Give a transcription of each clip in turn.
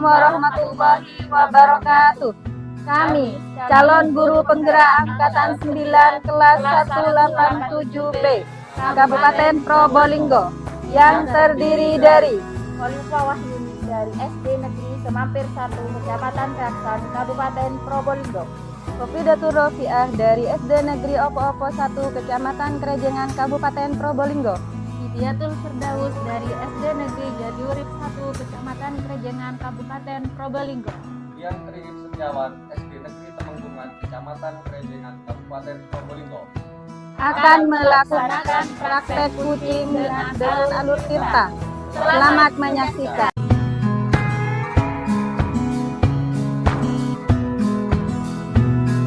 warahmatullahi wabarakatuh. Kami, calon guru penggerak Angkatan 9 kelas 187B, Kabupaten Probolinggo, yang terdiri dari Khalifa Wahyuni dari SD Negeri Semampir 1, Kecamatan Raksan, Kabupaten Probolinggo. Kofidatur Rofiah dari SD Negeri Opo-Opo 1, Kecamatan Krejengan, Kabupaten Probolinggo. Hidayatul Firdaus dari SD Negeri Jatiurip 1, Kecamatan Krejengan, Kabupaten Probolinggo. Dian Tri Setiawan, SD Negeri Temenggungan, Kecamatan Krejengan, Kabupaten Probolinggo, akan melaksanakan praktek kucing dengan alur tirta. Selamat menyaksikan.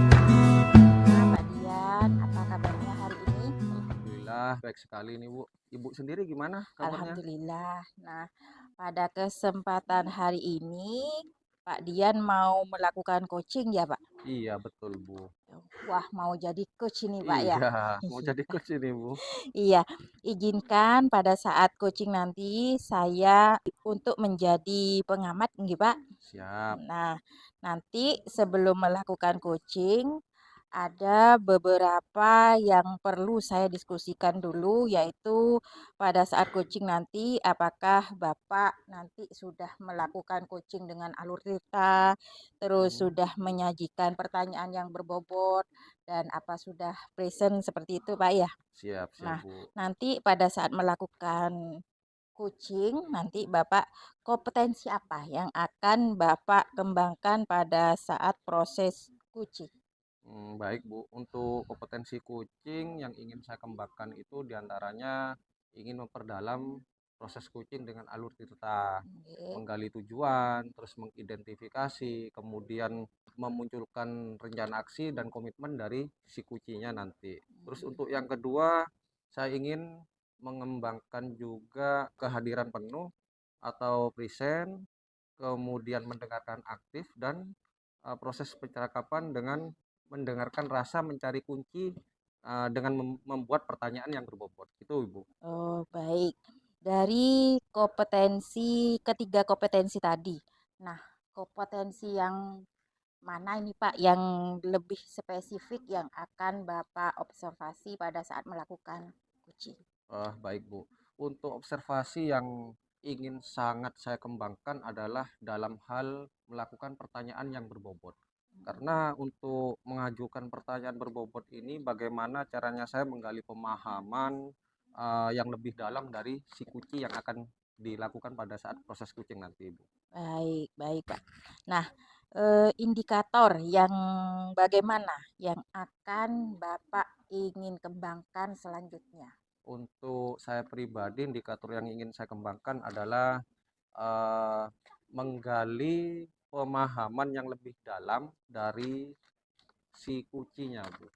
Mbak Dian, apa kabarnya hari ini? Alhamdulillah baik sekali nih Bu. Ibu sendiri gimana kabarnya? Alhamdulillah. Nah, pada kesempatan hari ini Pak Dian mau melakukan coaching ya Pak? Iya betul Bu. Wah, mau jadi coach ini Pak ya? Iya mau jadi coach ini Bu. Iya, izinkan pada saat coaching nanti saya untuk menjadi pengamat, nggih Pak. Siap. Nah, nanti sebelum melakukan coaching ada beberapa yang perlu saya diskusikan dulu, yaitu pada saat coaching nanti apakah Bapak nanti sudah melakukan coaching dengan alur tirta, terus sudah menyajikan pertanyaan yang berbobot, dan apa sudah present seperti itu Pak ya. Siap Nah, Bu. nanti pada saat melakukan coaching, nanti Bapak kompetensi apa yang akan Bapak kembangkan pada saat proses coaching? Baik Bu, untuk kompetensi coaching yang ingin saya kembangkan itu diantaranya ingin memperdalam proses coaching dengan alur tirta, Oke. menggali tujuan, terus mengidentifikasi, kemudian memunculkan rencana aksi dan komitmen dari si coachingnya nanti. Terus untuk yang kedua, saya ingin mengembangkan juga kehadiran penuh atau present, kemudian mendengarkan aktif dan proses percakapan dengan mendengarkan rasa mencari kunci dengan membuat pertanyaan yang berbobot. Itu Ibu. Oh, baik. Dari ketiga kompetensi tadi. Nah, kompetensi yang mana ini Pak yang lebih spesifik yang akan Bapak observasi pada saat melakukan coaching? Baik Bu. Untuk observasi yang ingin sangat saya kembangkan adalah dalam hal melakukan pertanyaan yang berbobot. Karena untuk mengajukan pertanyaan berbobot ini bagaimana caranya saya menggali pemahaman yang lebih dalam dari si kunci yang akan dilakukan pada saat proses coaching nanti, Ibu. Baik, baik Pak. Nah, indikator yang bagaimana yang akan Bapak ingin kembangkan selanjutnya? Untuk saya pribadi, indikator yang ingin saya kembangkan adalah eh, menggali pemahaman yang lebih dalam dari si kucinya, Bu.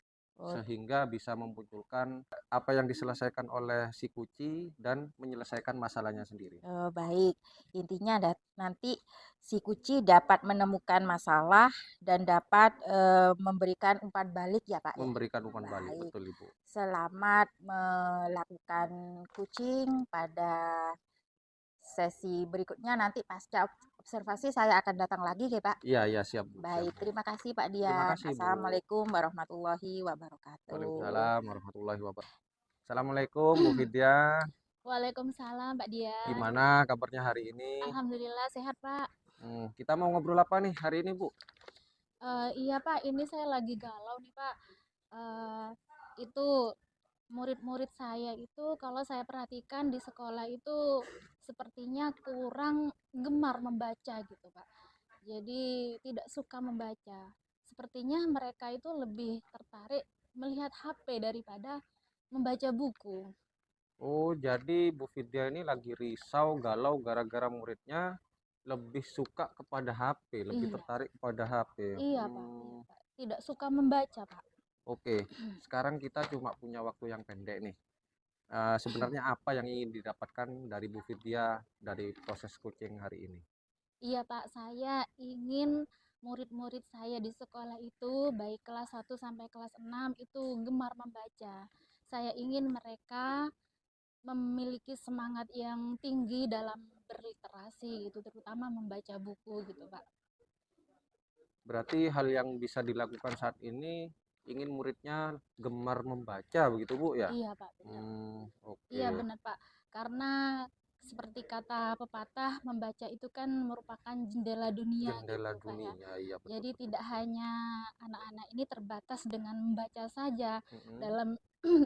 Oh, Sehingga bisa memunculkan apa yang diselesaikan oleh si kuci dan menyelesaikan masalahnya sendiri. baik. Intinya nanti si kuci dapat menemukan masalah dan dapat memberikan umpan balik ya Pak ya. Memberikan umpan balik, Baik. betul Ibu. Selamat melakukan coaching pada sesi berikutnya nanti pasca observasi saya akan datang lagi ya Pak. Iya, iya siap Bu. Baik, Siap, Bu. terima kasih Pak Terima Dian. kasih Bu. Assalamualaikum warahmatullahi wabarakatuh. Waalaikumsalam warahmatullahi wabarakatuh. Assalamualaikum Bu Vidya. Waalaikumsalam Mbak Dian. Gimana kabarnya hari ini? Alhamdulillah sehat Pak. Kita mau ngobrol apa nih hari ini Bu? Iya Pak, ini saya lagi galau nih Pak. Itu murid-murid saya itu kalau saya perhatikan di sekolah itu sepertinya kurang gemar membaca gitu Pak. Jadi tidak suka membaca. Sepertinya mereka itu lebih tertarik melihat HP daripada membaca buku. Oh, jadi Bu Vidya ini lagi risau, galau gara-gara muridnya lebih suka kepada HP, lebih Iya, tertarik kepada HP. iya Pak, iya Pak. Tidak suka membaca Pak. Oke, sekarang kita cuma punya waktu yang pendek nih. Sebenarnya apa yang ingin didapatkan dari Bu Vidya dari proses coaching hari ini? Iya Pak, saya ingin murid-murid saya di sekolah itu baik kelas 1 sampai kelas 6 itu gemar membaca. Saya ingin mereka memiliki semangat yang tinggi dalam berliterasi gitu, terutama membaca buku gitu Pak. Berarti hal yang bisa dilakukan saat ini ingin muridnya gemar membaca begitu Bu ya? Iya Pak, benar. Iya Oke. benar Pak, karena seperti kata pepatah, membaca itu kan merupakan jendela dunia Jendela gitu Pak ya. dunia, iya betul Jadi betul tidak betul. hanya anak-anak ini terbatas dengan membaca saja. Mm-mm. Dalam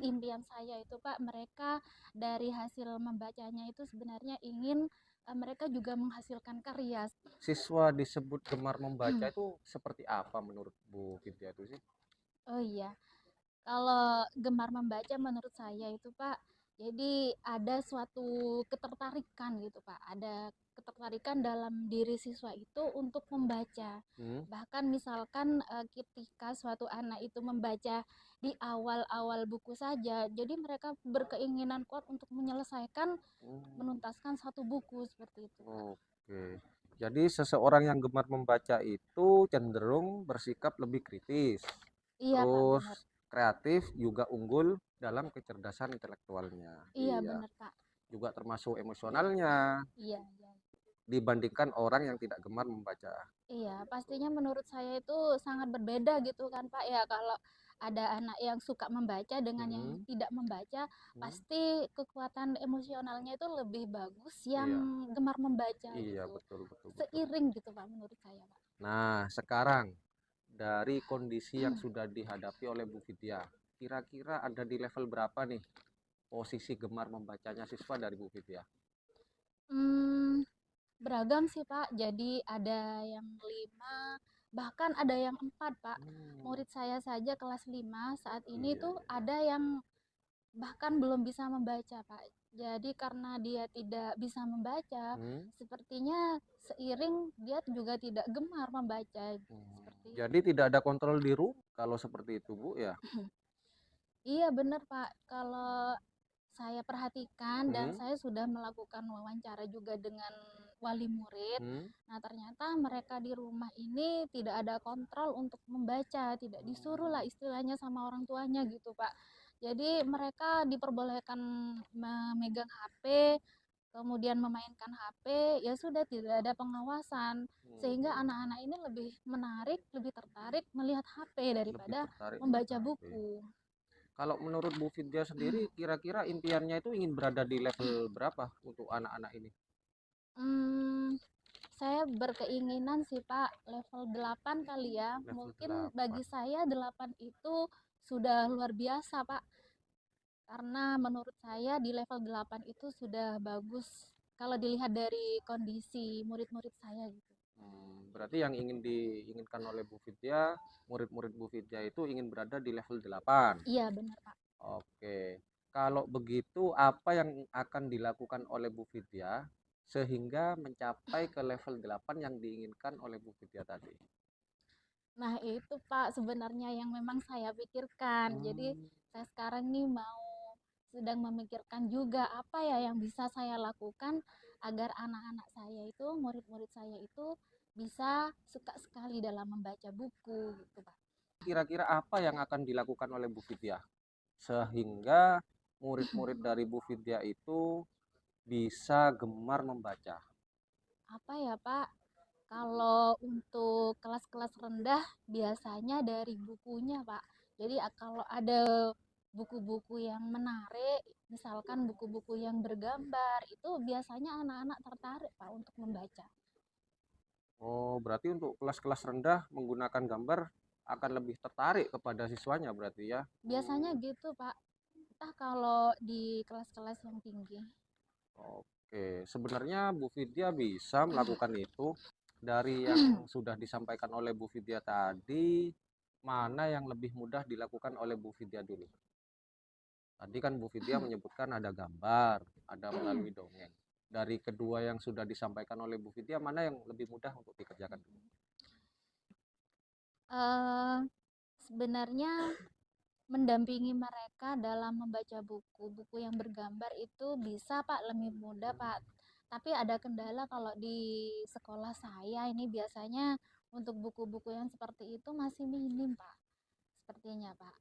impian saya itu Pak, mereka dari hasil membacanya itu sebenarnya ingin mereka juga menghasilkan karya. Siswa disebut gemar membaca itu seperti apa menurut Bu Vidya itu sih? Oh iya, kalau gemar membaca menurut saya itu Pak, jadi ada suatu ketertarikan gitu Pak, ada ketertarikan dalam diri siswa itu untuk membaca. Hmm? Bahkan misalkan ketika suatu anak itu membaca di awal-awal buku saja, jadi mereka berkeinginan kuat untuk menyelesaikan, Hmm. menuntaskan satu buku seperti itu Pak. Oke. Jadi seseorang yang gemar membaca itu cenderung bersikap lebih kritis, Iya Pak, terus benar. kreatif, juga unggul dalam kecerdasan intelektualnya. Iya Iya, benar Pak. juga termasuk emosionalnya Iya, iya. dibandingkan orang yang tidak gemar membaca. Iya, pastinya menurut saya itu sangat berbeda gitu kan Pak ya, kalau ada anak yang suka membaca dengan yang Mm-mm. tidak membaca, Hmm. pasti kekuatan emosionalnya itu lebih bagus yang Iya, gemar membaca iya gitu. betul betul betul. Seiring gitu Pak menurut saya Pak. Nah, sekarang dari kondisi yang sudah dihadapi oleh Bu Vidya, kira-kira ada di level berapa nih posisi gemar membacanya siswa dari Bu Vidya? Hmm, beragam sih Pak, jadi ada yang 5, bahkan ada yang 4 Pak. Hmm, Murid saya saja kelas 5 saat ini iya, tuh iya. ada yang bahkan belum bisa membaca, Pak. Jadi karena dia tidak bisa membaca, Hmm, sepertinya seiring dia juga tidak gemar membaca, seperti Jadi itu. tidak ada kontrol di rumah kalau seperti itu, Bu, ya? Iya benar, Pak. Kalau saya perhatikan dan Hmm, saya sudah melakukan wawancara juga dengan wali murid. hmm, Nah, ternyata mereka di rumah ini tidak ada kontrol untuk membaca, tidak disuruh lah istilahnya sama orang tuanya gitu, Pak. Jadi mereka diperbolehkan memegang HP, kemudian memainkan HP, ya sudah tidak ada pengawasan. Sehingga hmm. anak-anak ini lebih menarik, lebih tertarik melihat HP Lebih daripada tertarik melihat membaca HP. buku. Kalau menurut Bu Vidya sendiri, kira-kira impiannya itu ingin berada di level berapa untuk anak-anak ini? Hmm, saya berkeinginan sih Pak level 8 kali ya. Level Mungkin bagi 8. saya 8 itu sudah luar biasa Pak. Karena menurut saya di level 8 itu sudah bagus kalau dilihat dari kondisi murid-murid saya gitu. Berarti yang ingin diinginkan oleh Bu Vidya, murid-murid Bu Vidya itu ingin berada di level 8. Iya benar Pak. Oke. Kalau begitu, apa yang akan dilakukan oleh Bu Vidya sehingga mencapai ke level 8 yang diinginkan oleh Bu Vidya tadi? Nah itu Pak sebenarnya yang memang saya pikirkan. Jadi Hmm, saya sekarang nih mau sedang memikirkan juga apa ya yang bisa saya lakukan agar anak-anak saya itu, murid-murid saya itu bisa suka sekali dalam membaca buku gitu Pak. Kira-kira apa yang akan dilakukan oleh Bu Vidya sehingga murid-murid dari Bu Vidya itu bisa gemar membaca? Apa ya Pak? Kalau untuk kelas-kelas rendah biasanya dari bukunya Pak. Jadi kalau ada buku-buku yang menarik, misalkan buku-buku yang bergambar, itu biasanya anak-anak tertarik Pak untuk membaca. Oh, berarti untuk kelas-kelas rendah menggunakan gambar akan lebih tertarik kepada siswanya berarti ya? Biasanya gitu Pak. Entah kalau di kelas-kelas yang tinggi. Oke, sebenarnya Bu Vidya bisa melakukan itu dari yang sudah disampaikan oleh Bu Vidya tadi, mana yang lebih mudah dilakukan oleh Bu Vidya dulu? Tadi kan Bu Vidya menyebutkan ada gambar, ada melalui dongeng. Dari kedua yang sudah disampaikan oleh Bu Vidya, mana yang lebih mudah untuk dikerjakan dulu? Eh, sebenarnya mendampingi mereka dalam membaca buku-buku yang bergambar itu bisa Pak lebih mudah Pak. Tapi ada kendala kalau di sekolah saya ini biasanya untuk buku-buku yang seperti itu masih minim Pak. Sepertinya Pak.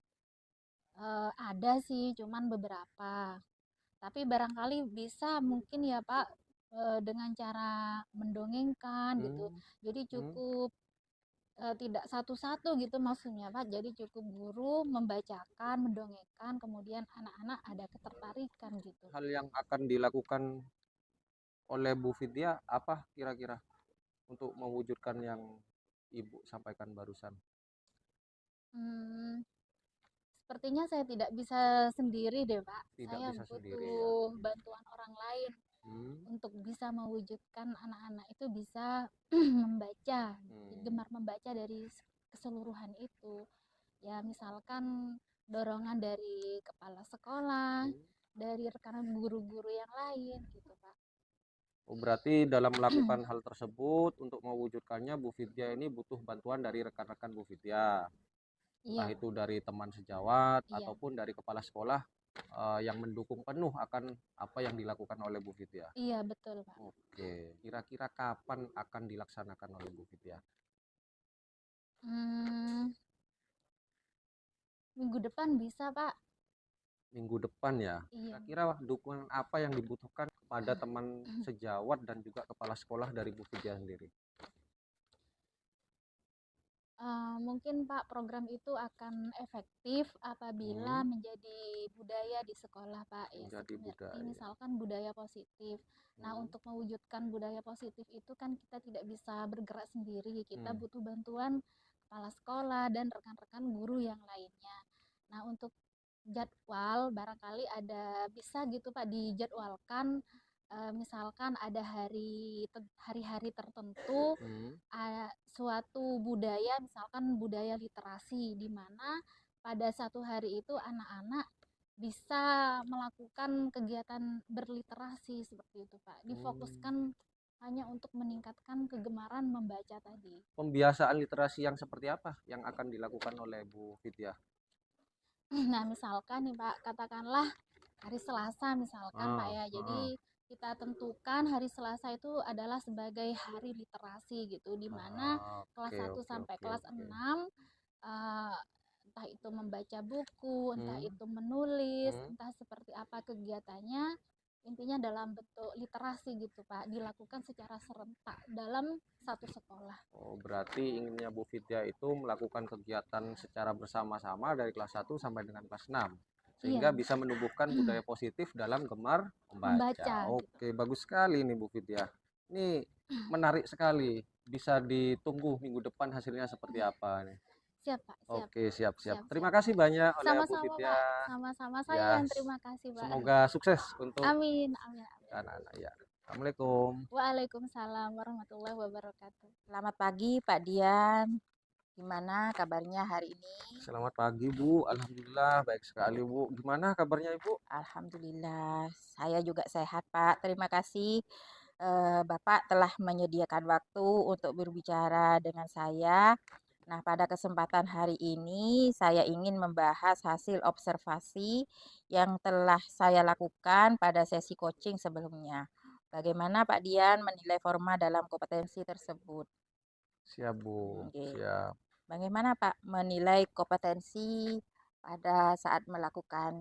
Ada sih cuman beberapa. Tapi barangkali bisa mungkin ya Pak dengan cara mendongengkan gitu. Hmm, Jadi hmm. cukup tidak satu-satu gitu maksudnya Pak. Jadi cukup guru membacakan, mendongengkan, kemudian anak-anak ada ketertarikan gitu. Hal yang akan dilakukan oleh Bu Vidya apa kira-kira untuk mewujudkan yang Ibu sampaikan barusan? Hmm, sepertinya saya tidak bisa sendiri deh Pak. Tidak Saya bisa sendiri ya. butuh bantuan orang lain Hmm, untuk bisa mewujudkan anak-anak itu bisa membaca, hmm, gemar membaca dari keseluruhan itu. Ya misalkan dorongan dari kepala sekolah, hmm. dari rekan guru-guru yang lain gitu Pak. Oh, berarti dalam melakukan hal tersebut untuk mewujudkannya Bu Vidya ini butuh bantuan dari rekan-rekan Bu Vidya. Entah Iya, itu dari teman sejawat iya, ataupun dari kepala sekolah yang mendukung penuh akan apa yang dilakukan oleh Bu Vidya. iya betul Pak. Oke, kira-kira kapan akan dilaksanakan oleh Bu Vidya? Hmm, minggu depan bisa Pak. Minggu depan ya. Iya. Kira-kira dukungan apa yang dibutuhkan kepada teman sejawat dan juga kepala sekolah dari Bu Vidya sendiri? Mungkin Pak program itu akan efektif apabila Hmm, menjadi budaya di sekolah Pak ya menjadi seperti budaya. misalkan budaya positif. Nah Hmm, untuk mewujudkan budaya positif itu kan kita tidak bisa bergerak sendiri, kita hmm, butuh bantuan kepala sekolah dan rekan-rekan guru yang lainnya. Nah untuk jadwal barangkali ada bisa gitu Pak dijadwalkan, misalkan ada hari-hari tertentu hmm. suatu budaya, misalkan budaya literasi, di mana pada satu hari itu anak-anak bisa melakukan kegiatan berliterasi seperti itu, Pak. Hmm. Difokuskan hanya untuk meningkatkan kegemaran membaca tadi. Pembiasaan literasi yang seperti apa yang akan dilakukan oleh Bu Vidya? Nah, misalkan nih, Pak, katakanlah hari Selasa misalkan, Pak Ah, ya. Jadi ah, kita tentukan hari Selasa itu adalah sebagai hari literasi gitu, di mana ah, kelas oke, satu oke, sampai oke, kelas oke. 6 eh, entah itu membaca buku, entah Hmm, itu menulis, hmm. entah seperti apa kegiatannya, intinya dalam bentuk literasi gitu Pak, dilakukan secara serentak dalam satu sekolah. Oh, berarti inginnya Bu Vidya itu melakukan kegiatan secara bersama-sama dari kelas 1 sampai dengan kelas 6, sehingga Iya, bisa menumbuhkan budaya positif dalam gemar membaca. membaca gitu. Oke, bagus sekali nih Bu Vidya. Ini menarik sekali. Bisa ditunggu minggu depan hasilnya seperti apa nih. Siap Pak, siap. Oke, siap-siap. Siap, Terima siap. kasih banyak oleh Bu Sama-sama Vidya. Pak, sama-sama saya Ya, yang terima kasih Pak. semoga sukses untuk Amin, amin, amin. anak-anak ya. Assalamualaikum. Waalaikumsalam warahmatullahi wabarakatuh. Selamat pagi Pak Dian. Gimana kabarnya hari ini? Selamat pagi Bu, Alhamdulillah baik sekali Bu. Gimana kabarnya Ibu? Alhamdulillah, saya juga sehat Pak. Terima kasih Bapak telah menyediakan waktu untuk berbicara dengan saya. Nah, pada kesempatan hari ini saya ingin membahas hasil observasi yang telah saya lakukan pada sesi coaching sebelumnya. Bagaimana Pak Dian menilai forma dalam kompetensi tersebut? Siap Bu, Oke. siap. Bagaimana Pak menilai kompetensi pada saat melakukan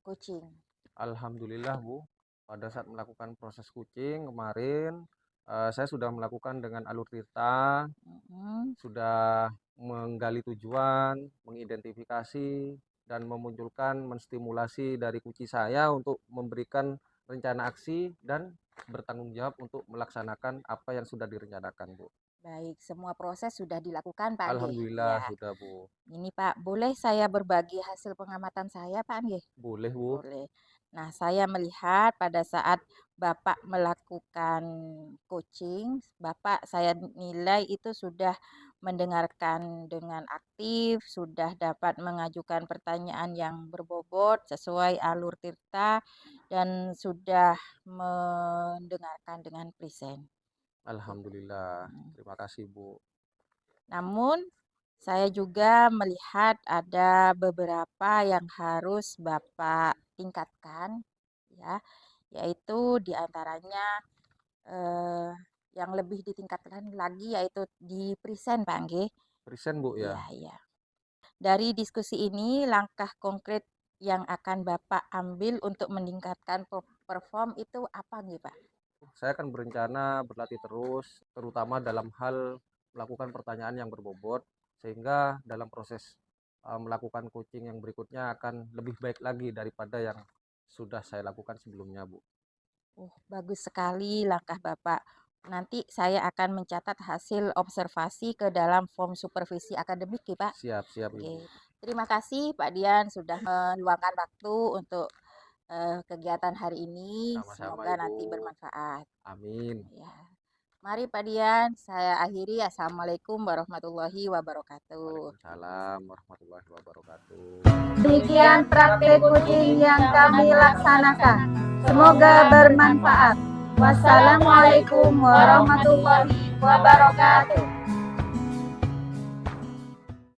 coaching? Alhamdulillah Bu, pada saat melakukan proses coaching kemarin, saya sudah melakukan dengan alur tirta, Mm-mm. sudah menggali tujuan, mengidentifikasi, dan memunculkan, menstimulasi dari kunci saya untuk memberikan rencana aksi dan bertanggung jawab untuk melaksanakan apa yang sudah direncanakan, Bu. Baik, semua proses sudah dilakukan Pak Angge. Alhamdulillah Ya, sudah, Bu. ini Pak, boleh saya berbagi hasil pengamatan saya Pak Angge? Boleh, Bu. Boleh. Nah, saya melihat pada saat Bapak melakukan coaching, Bapak saya nilai itu sudah mendengarkan dengan aktif, sudah dapat mengajukan pertanyaan yang berbobot sesuai alur tirta, dan sudah mendengarkan dengan present. Gitu. Alhamdulillah. Hmm. Terima kasih, Bu. Namun, saya juga melihat ada beberapa yang harus Bapak tingkatkan, ya, yaitu diantaranya yang lebih ditingkatkan lagi yaitu di present, Pak Angge. Present, Bu, Iya, ya. iya. Dari diskusi ini, langkah konkret yang akan Bapak ambil untuk meningkatkan perform itu apa nih, Pak? Saya akan berencana berlatih terus, terutama dalam hal melakukan pertanyaan yang berbobot, sehingga dalam proses melakukan coaching yang berikutnya akan lebih baik lagi daripada yang sudah saya lakukan sebelumnya, Bu. Bagus sekali langkah Bapak. Nanti saya akan mencatat hasil observasi ke dalam form supervisi akademik ya, Pak. Siap, siap, Ibu. Oke. Terima kasih Pak Dian sudah meluangkan waktu untuk kegiatan hari ini. Sama-sama, Semoga nanti Ibu. bermanfaat. Amin. Ya. Mari Pak Dian, saya akhiri. Assalamualaikum warahmatullahi wabarakatuh. Waalaikumsalam warahmatullahi wabarakatuh. Demikian praktik coaching yang kami laksanakan. Semoga bermanfaat. Wassalamualaikum warahmatullahi wabarakatuh.